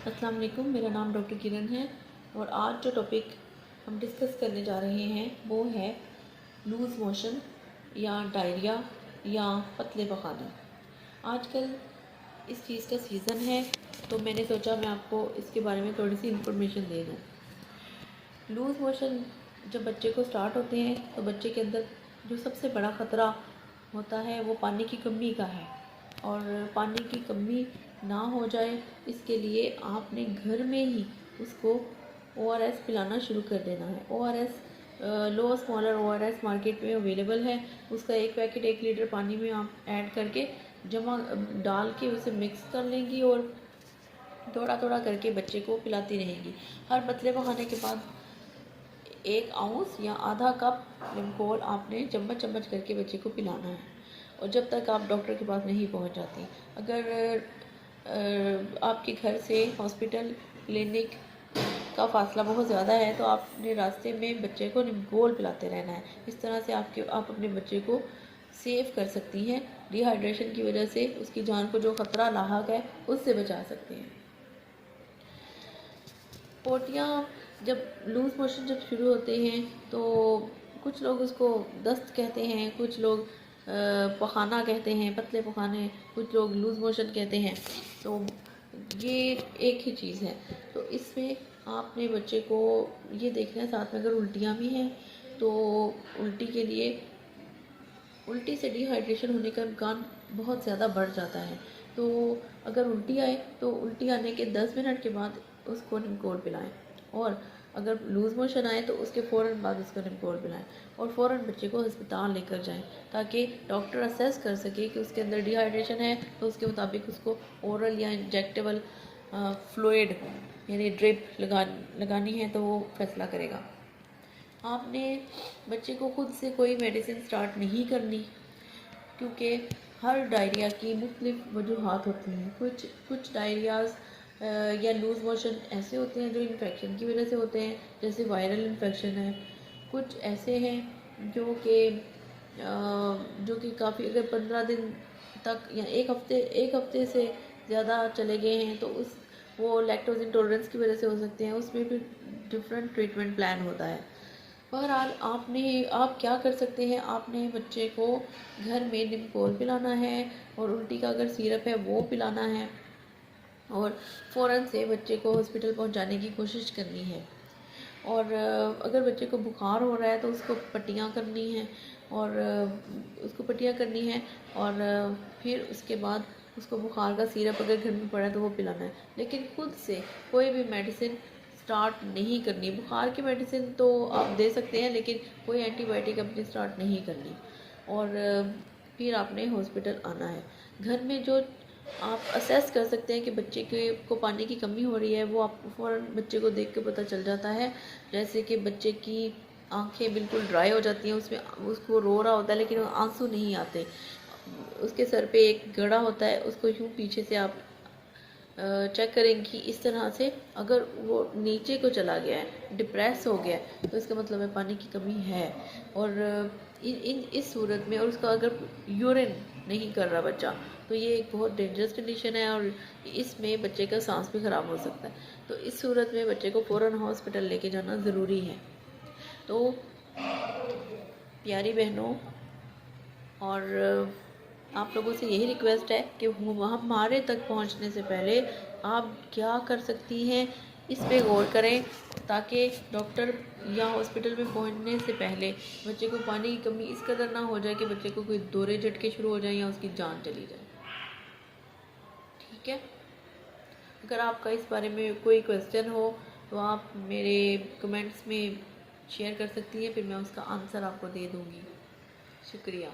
अस्सलाम वालेकुम, मेरा नाम डॉक्टर किरण है और आज जो टॉपिक हम डिस्कस करने जा रहे हैं वो है लूज़ मोशन या डायरिया या पतले पखाने। आजकल इस चीज़ का सीज़न है तो मैंने सोचा मैं आपको इसके बारे में थोड़ी सी इंफॉर्मेशन दे दूँ। लूज़ मोशन जब बच्चे को स्टार्ट होते हैं तो बच्चे के अंदर जो सबसे बड़ा ख़तरा होता है वो पानी की कमी का है, और पानी की कमी ना हो जाए इसके लिए आपने घर में ही उसको ORS पिलाना शुरू कर देना है। ORS लो स्मॉलर ORS मार्केट में अवेलेबल है। उसका एक पैकेट 1 लीटर पानी में आप ऐड करके जमा डाल के उसे मिक्स कर लेंगी और थोड़ा थोड़ा करके बच्चे को पिलाती रहेंगी। हर पतले पखाने के बाद 1 आउंस या आधा कप लिमकोल आपने चम्मच चम्मच करके बच्चे को पिलाना है, और जब तक आप डॉक्टर के पास नहीं पहुंच जाती। अगर आपके घर से हॉस्पिटल क्लिनिक का फासला बहुत ज़्यादा है तो आपने रास्ते में बच्चे को लिमकोल पिलाते रहना है। इस तरह से आप अपने बच्चे को सेव कर सकती हैं। डिहाइड्रेशन की वजह से उसकी जान को जो ख़तरा लाहक है उससे बचा सकते हैं। पोटियाँ जब लूज़ मोशन जब शुरू होते हैं तो कुछ लोग उसको दस्त कहते हैं, कुछ लोग पखाना कहते हैं, पतले पखाने, कुछ लोग लूज़ मोशन कहते हैं। तो ये एक ही चीज़ है। तो इसमें आपने बच्चे को ये देखना है, साथ में अगर उल्टियाँ भी हैं तो उल्टी के लिए, उल्टी से डिहाइड्रेशन होने का इम्कान बहुत ज़्यादा बढ़ जाता है। तो अगर उल्टी आए तो उल्टी आने के 10 मिनट के बाद उसको लिमकोल पिलाएं, और अगर लूज़ मोशन आए तो उसके फ़ौरन बाद उसको लिमकोल पिलाएं और फ़ौरन बच्चे को अस्पताल लेकर जाएं ताकि डॉक्टर असेस कर सके कि उसके अंदर डिहाइड्रेशन है। तो उसके मुताबिक उसको ओरल या इंजेक्टेबल फ्लूइड यानी ड्रिप लगानी है तो वो फैसला करेगा। आपने बच्चे को खुद से कोई मेडिसिन स्टार्ट नहीं करनी, क्योंकि हर डायरिया की मुख्तलिफ वजूहात होती हैं। कुछ डायरियाज़ या लूज़ मोशन ऐसे होते हैं जो इन्फेक्शन की वजह से होते हैं, जैसे वायरल इन्फेक्शन है। कुछ ऐसे हैं जो कि काफ़ी, अगर 15 दिन तक या एक हफ्ते से ज़्यादा चले गए हैं तो वो लैक्टोज इंटॉलरेंस की वजह से हो सकते हैं। उसमें भी डिफरेंट ट्रीटमेंट प्लान होता है। बहरहाल आप क्या कर सकते हैं, आपने बच्चे को घर में लिमकोल पिलाना है और उल्टी का अगर सिरप है वो पिलाना है, और फ़ौरन से बच्चे को हॉस्पिटल पहुंचाने की कोशिश करनी है। और अगर बच्चे को बुखार हो रहा है तो उसको पट्टियाँ करनी है, और फिर उसके बाद उसको बुखार का सिरप अगर घर में पड़ा है तो वो पिलाना है। लेकिन खुद से कोई भी मेडिसिन स्टार्ट नहीं करनी। बुखार की मेडिसिन तो आप दे सकते हैं लेकिन कोई एंटीबायोटिक अपनी स्टार्ट नहीं करनी, और फिर आपने हॉस्पिटल आना है। घर में जो आप असेस कर सकते हैं कि बच्चे को पानी की कमी हो रही है, वो आप फ़ौरन बच्चे को देख के पता चल जाता है। जैसे कि बच्चे की आंखें बिल्कुल ड्राई हो जाती हैं, उसमें उसको रो रहा होता है लेकिन आंसू नहीं आते। उसके सर पे एक गड़ा होता है, उसको यूँ पीछे से आप चेक करेंगी इस तरह से। अगर वो नीचे को चला गया है, डिप्रेस हो गया है, तो इसका मतलब है पानी की कमी है। और इस सूरत में, और उसका अगर यूरिन नहीं कर रहा बच्चा, तो ये एक बहुत डेंजरस कंडीशन है और इसमें बच्चे का सांस भी ख़राब हो सकता है। तो इस सूरत में बच्चे को फ़ौरन हॉस्पिटल लेके जाना ज़रूरी है। तो प्यारी बहनों और आप लोगों से यही रिक्वेस्ट है कि हमारे तक पहुंचने से पहले आप क्या कर सकती हैं इस पे गौर करें, ताकि डॉक्टर या हॉस्पिटल में पहुंचने से पहले बच्चे को पानी की कमी इस कदर ना हो जाए कि बच्चे को कोई दौरे झटके शुरू हो जाए या उसकी जान चली जाए। ठीक है, अगर आपका इस बारे में कोई क्वेश्चन हो तो आप मेरे कमेंट्स में शेयर कर सकती हैं, फिर मैं उसका आंसर आपको दे दूँगी। शुक्रिया।